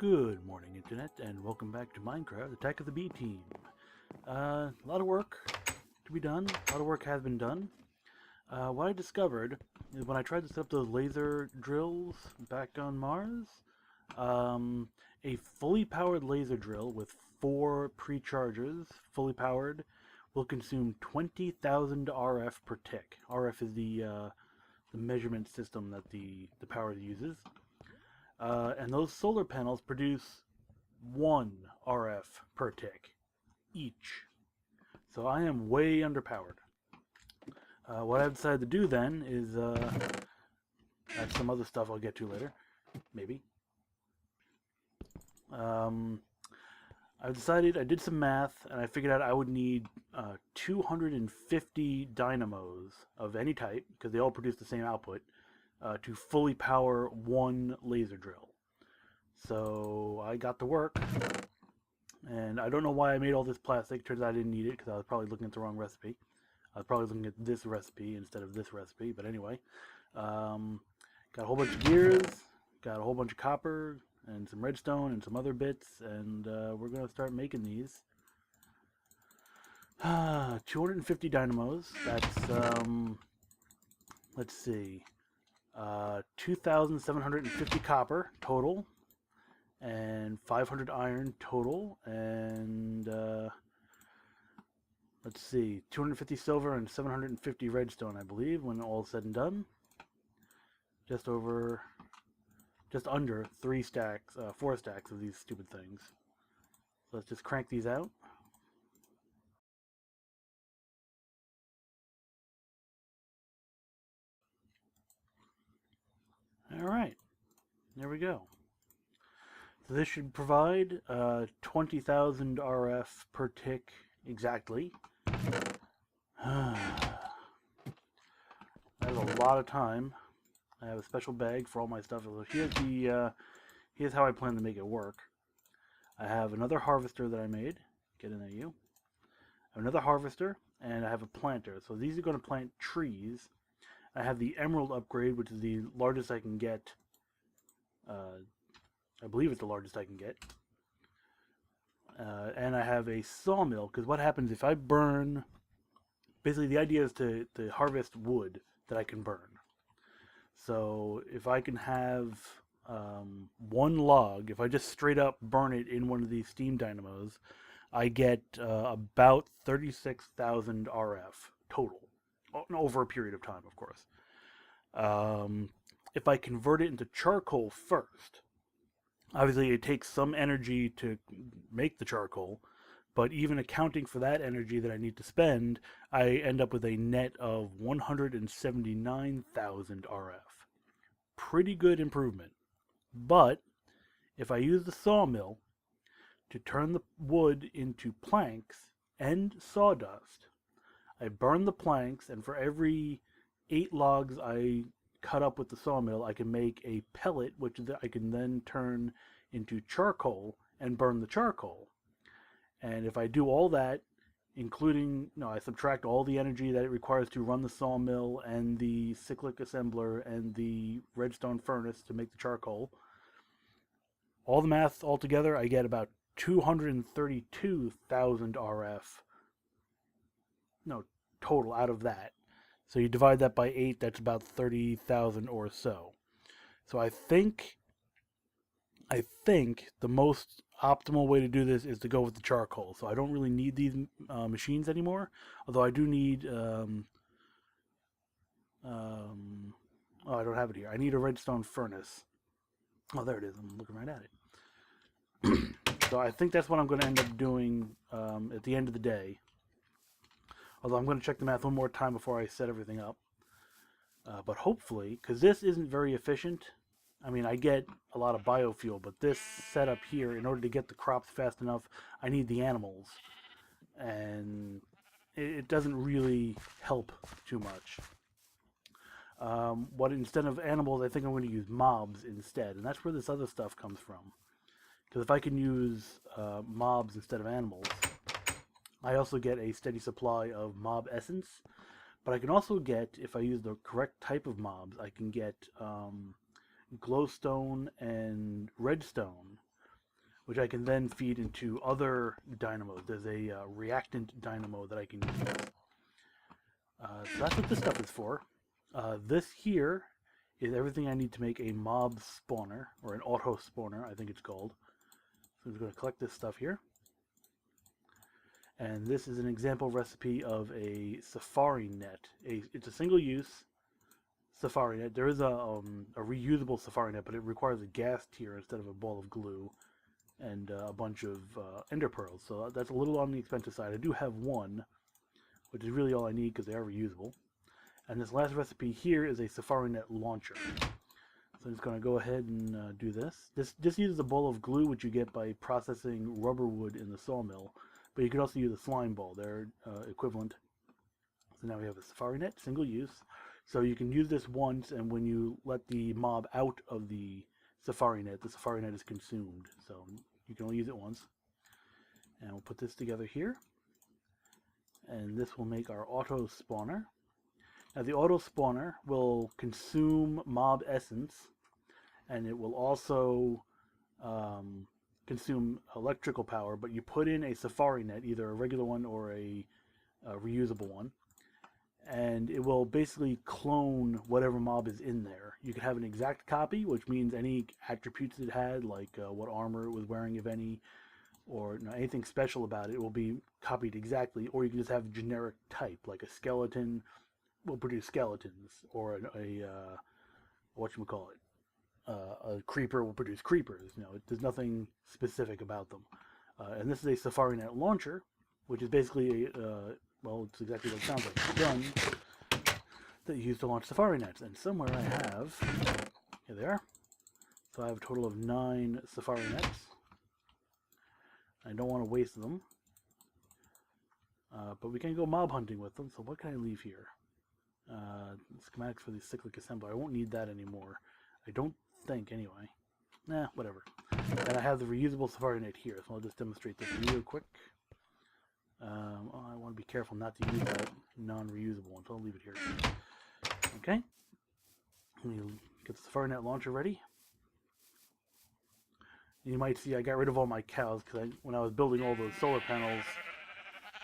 Good morning, Internet, and welcome back to Minecraft Attack of the B Team. A lot of work to be done. A lot of work has been done. What I discovered is when I tried to set up those laser drills back on Mars, a fully powered laser drill with 4 pre-chargers, fully powered, will consume 20,000 RF per tick. RF is the measurement system that the power uses. And those solar panels produce 1 RF per tick each. So I am way underpowered. What I've decided to do then is, that's some other stuff I'll get to later, maybe. I've decided, I did some math, and I figured out I would need 250 dynamos of any type, because they all produce the same output, to fully power 1 laser drill. So I got to work, and I don't know why I made all this plastic. Turns out I didn't need it because I was probably looking at the wrong recipe. I was probably looking at this recipe instead of this recipe, but anyway. Got a whole bunch of gears, got a whole bunch of copper, and some redstone, and some other bits, and we're going to start making these. 250 dynamos, that's, let's see, 2,750 copper total, and 500 iron total, and let's see, 250 silver and 750 redstone, I believe, when all said and done. Just under 4 stacks of these stupid things. So let's just crank these out. Alright, there we go. So this should provide 20,000 RF per tick exactly. That is a lot of time. I have a special bag for all my stuff. So here's how I plan to make it work. I have another harvester that I made. Get in there, you. I have another harvester, and I have a planter. So these are going to plant trees. I have the emerald upgrade, which is the largest I can get. I believe it's the largest I can get. And I have a sawmill, because what happens if I burn... Basically, the idea is to harvest wood that I can burn. So if I can have 1 log, if I just straight up burn it in one of these steam dynamos, I get about 36,000 RF total, over a period of time, of course. If I convert it into charcoal first, obviously it takes some energy to make the charcoal, but even accounting for that energy that I need to spend, I end up with a net of 179,000 RF. Pretty good improvement. But if I use the sawmill to turn the wood into planks and sawdust, I burn the planks, and for every 8 logs I cut up with the sawmill, I can make a pellet, which I can then turn into charcoal and burn the charcoal. And if I do all that, including, I subtract all the energy that it requires to run the sawmill and the cyclic assembler and the redstone furnace to make the charcoal, all the math altogether, I get about 232,000 RF. Total out of that. So you divide that by 8, that's about 30,000 or so. So I think the most optimal way to do this is to go with the charcoal. So I don't really need these machines anymore, although I do need oh, I don't have it here. I need a redstone furnace. Oh, there it is. I'm looking right at it. So I think that's what I'm going to end up doing at the end of the day. Although I'm going to check the math one more time before I set everything up. But hopefully, because this isn't very efficient. I mean, I get a lot of biofuel, but this setup here, in order to get the crops fast enough, I need the animals. And it doesn't really help too much. Instead of animals, I think I'm going to use mobs instead. And that's where this other stuff comes from. Because if I can use mobs instead of animals, I also get a steady supply of mob essence. But I can also get, if I use the correct type of mobs, I can get glowstone and redstone which I can then feed into other dynamos. There's a reactant dynamo that I can use. So that's what this stuff is for. This here is everything I need to make a mob spawner, or an auto spawner, I think it's called. So I'm just going to collect this stuff here. And this is an example recipe of a safari net. It's a single-use safari net. There is a reusable safari net, but it requires a gas tier instead of a ball of glue and a bunch of ender pearls. So that's a little on the expensive side. I do have one, which is really all I need because they are reusable. And this last recipe here is a Farnet Launcher. So I'm just going to go ahead and do this. This uses a ball of glue, which you get by processing rubber wood in the sawmill. But you can also use a slime ball. They're equivalent. So now we have a Safari Net, single use. So you can use this once, and when you let the mob out of the Safari Net is consumed. So you can only use it once. And we'll put this together here. And this will make our auto spawner. Now the auto spawner will consume mob essence, and it will also consume electrical power, but you put in a safari net, either a regular one or a reusable one, and it will basically clone whatever mob is in there. You can have an exact copy, which means any attributes it had, like what armor it was wearing, if any, or anything special about it will be copied exactly, or you can just have a generic type, like a skeleton will produce skeletons, or a whatchamacallit, a creeper will produce creepers. There's nothing specific about them. And this is a Safari Net Launcher, which is basically well, it's exactly what it sounds like. It's a gun that you use to launch Safari Nets. And somewhere I have, here they are. So I have a total of 9 Safari Nets. I don't want to waste them. But we can go mob hunting with them. So what can I leave here? Schematics for the cyclic assembler. I won't need that anymore. I don't think, anyway. Nah, whatever. And I have the reusable Safari Net here, so I'll just demonstrate this real quick. I want to be careful not to use that non-reusable one, so I'll leave it here. Okay. Let me get the Safari Net Launcher ready. You might see I got rid of all my cows, because when I was building all those solar panels,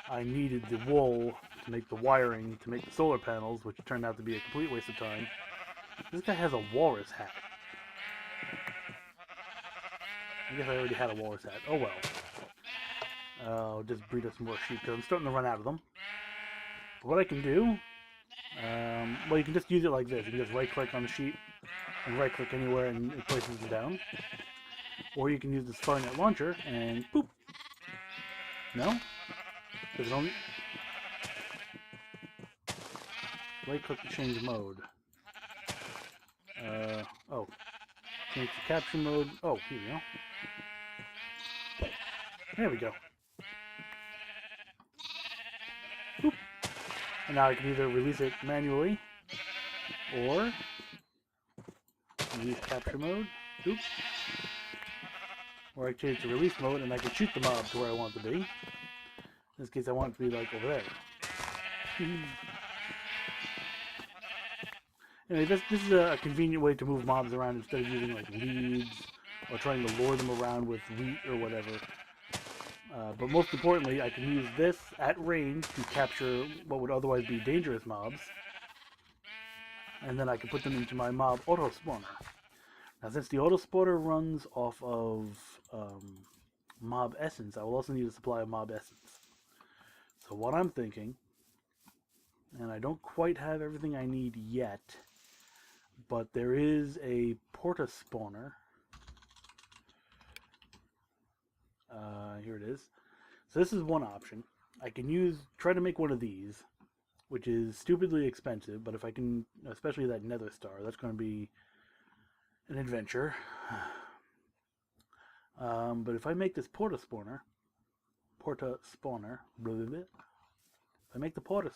I needed the wool to make the wiring to make the solar panels, which turned out to be a complete waste of time. This guy has a walrus hat. I guess I already had a walrus hat. Oh well. I'll just breed us some more sheep because I'm starting to run out of them. But what I can do, well, you can just use it like this. You can just right-click on the sheep and right-click anywhere and it places them down. Or you can use the Farnet Launcher and boop. No? Does it only... Right-click to change mode. Oh. Change to capture mode. Oh, here we go. There we go. Boop. And now I can either release it manually or use capture mode. Boop. Or I change to release mode and I can shoot the mob to where I want it to be. In this case, I want it to be like over there. Anyway, this is a convenient way to move mobs around instead of using like leads or trying to lure them around with wheat or whatever. But most importantly, I can use this at range to capture what would otherwise be dangerous mobs. And then I can put them into my mob auto spawner. Now, since the auto spawner runs off of mob essence, I will also need a supply of mob essence. So what I'm thinking, and I don't quite have everything I need yet, but there is a porta spawner. Here it is. So this is one option. I can try to make one of these, which is stupidly expensive, but if I can, especially that nether star, that's going to be an adventure. But if I make this porta spawner, blah, blah, blah, if I make the porta,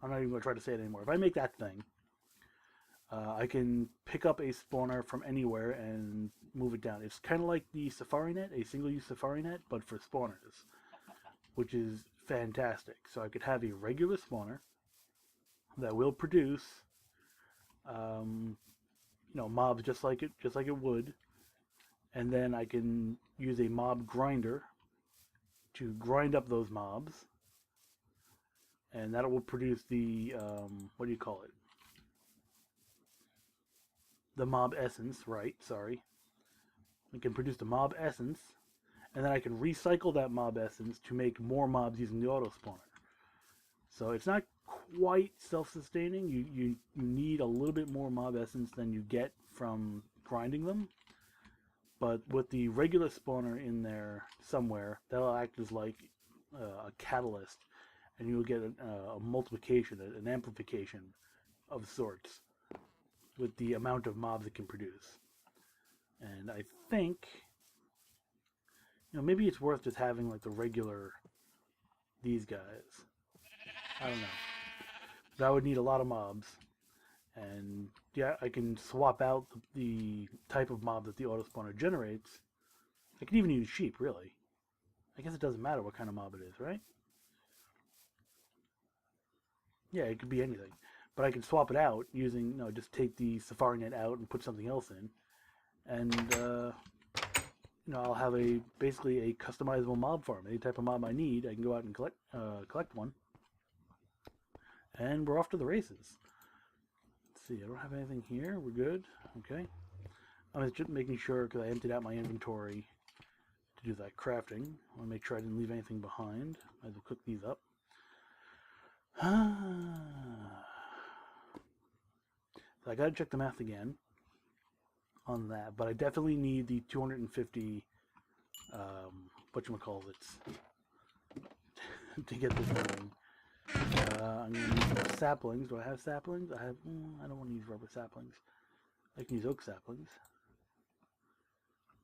I'm not even going to try to say it anymore. If I make that thing, I can pick up a spawner from anywhere and move it down. It's kind of like the Safari Net, a single-use Safari Net, but for spawners, which is fantastic. So I could have a regular spawner that will produce, mobs just like it would, and then I can use a mob grinder to grind up those mobs, and that will produce the what do you call it? The mob essence, right? Sorry. I can produce the mob essence, and then I can recycle that mob essence to make more mobs using the auto spawner. So it's not quite self-sustaining. You need a little bit more mob essence than you get from grinding them. But with the regular spawner in there somewhere, that'll act as like a catalyst, and you'll get a multiplication, an amplification of sorts with the amount of mobs it can produce. And I think, maybe it's worth just having like the regular, these guys. I don't know. But I would need a lot of mobs. And yeah, I can swap out the type of mob that the auto spawner generates. I can even use sheep, really. I guess it doesn't matter what kind of mob it is, right? Yeah, it could be anything. But I can swap it out using, just take the safari net out and put something else in. And, I'll have basically a customizable mob farm. Any type of mob I need, I can go out and collect one. And we're off to the races. Let's see, I don't have anything here. We're good. Okay. I'm just making sure, because I emptied out my inventory to do that crafting. I want to make sure I didn't leave anything behind. Might as well cook these up. So I gotta check the math again on that, but I definitely need the 250 whatchamacallits to get this going. I'm gonna need some saplings. Do I have saplings? I don't want to use rubber saplings. I can use oak saplings.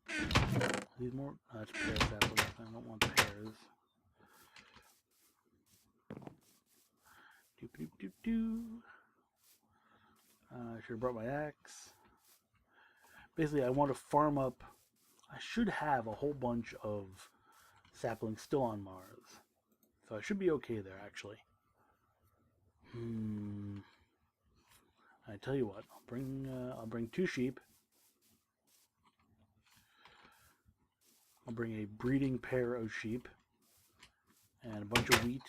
Are these more? That's pear saplings. I don't want pears. I should have brought my axe. Basically, I want to farm up. I should have a whole bunch of saplings still on Mars, so I should be okay there. Actually, I tell you what, I'll bring 2 sheep. I'll bring a breeding pair of sheep and a bunch of wheat.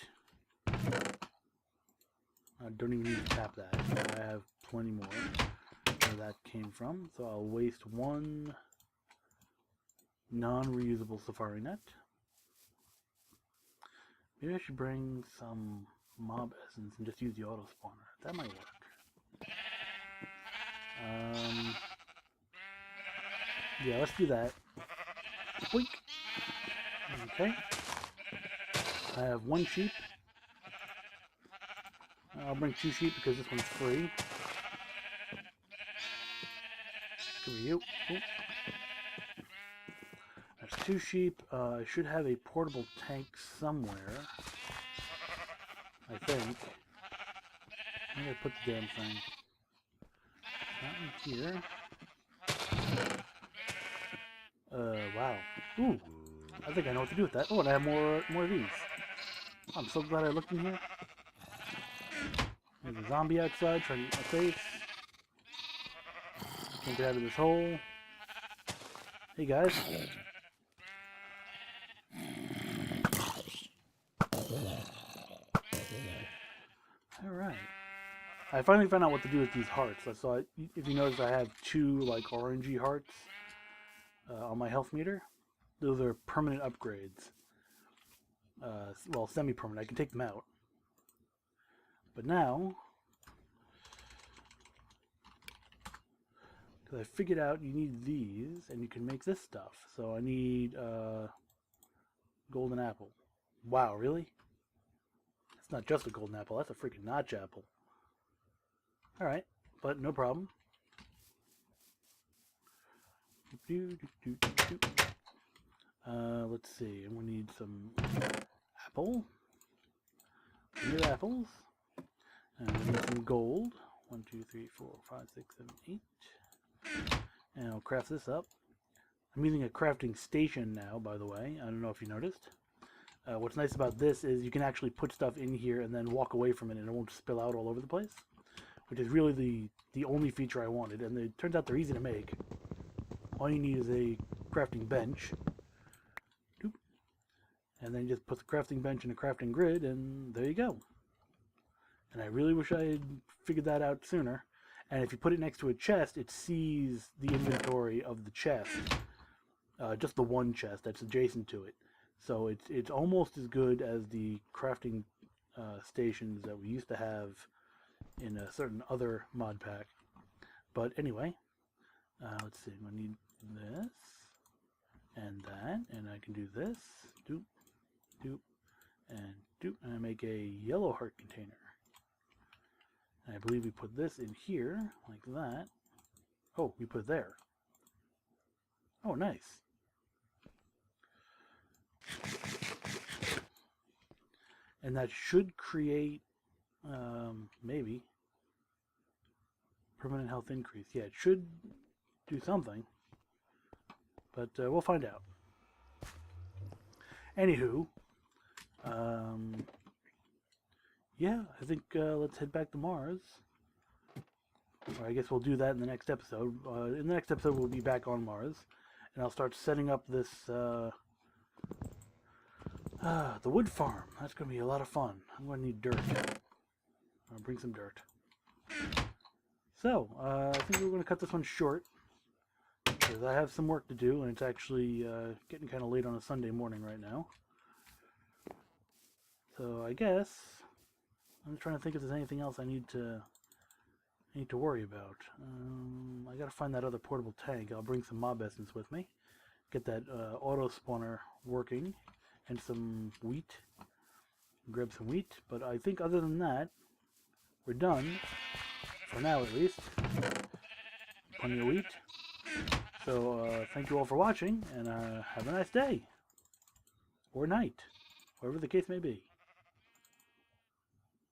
I don't even need to tap that. I have plenty more where that came from. So I'll waste 1 non-reusable safari net. Maybe I should bring some mob essence and just use the auto spawner. That might work. Yeah, let's do that. Boink. Okay. I have 1 sheep. I'll bring 2 sheep because this one's free. Screw you. Ooh. That's 2 sheep. I should have a portable tank somewhere. I think. I'm gonna put the damn thing. Not in here. Wow. Ooh. I think I know what to do with that. Oh, and I have more of these. I'm so glad I looked in here. There's a zombie outside trying to eat my face. Can't get out of this hole. Hey guys. Alright. I finally found out what to do with these hearts. So if you notice, I have 2 like orangey hearts on my health meter. Those are permanent upgrades. Well, semi-permanent. I can take them out. But now, because I figured out you need these, and you can make this stuff. So I need golden apple. Wow, really? It's not just a golden apple. That's a freaking notch apple. Alright, but no problem. Let's see. I'm going to need some apple. Need apples. And we need some gold. 1, 2, 3, 4, 5, 6, 7, 8. And I'll craft this up. I'm using a crafting station now, by the way. I don't know if you noticed. What's nice about this is you can actually put stuff in here and then walk away from it and it won't spill out all over the place. Which is really the only feature I wanted. And it turns out they're easy to make. All you need is a crafting bench. Doop. And then you just put the crafting bench in a crafting grid, and there you go. And I really wish I had figured that out sooner. And if you put it next to a chest, it sees the inventory of the chest. Just the one chest that's adjacent to it. So it's almost as good as the crafting stations that we used to have in a certain other mod pack. But anyway, let's see. I need this and that, and I can do this. Doop, doop, and doop, and I make a yellow heart container. And I believe we put this in here, like that. Oh, we put it there. Oh, nice. And that should create, maybe, permanent health increase. Yeah, it should do something. But we'll find out. Anywho, yeah, I think let's head back to Mars. Or I guess we'll do that in the next episode. In the next episode, we'll be back on Mars. And I'll start setting up this, the wood farm. That's going to be a lot of fun. I'm going to need dirt. I'll bring some dirt. So, I think we're going to cut this one short. Because I have some work to do, and it's actually getting kind of late on a Sunday morning right now. So, I guess I'm trying to think if there's anything else I need to worry about. I gotta find that other portable tank. I'll bring some mob essence with me. Get that auto spawner working, and some wheat. Grab some wheat. But I think other than that, we're done. For now, at least. Plenty of wheat. So thank you all for watching, and have a nice day. Or night. Whatever the case may be.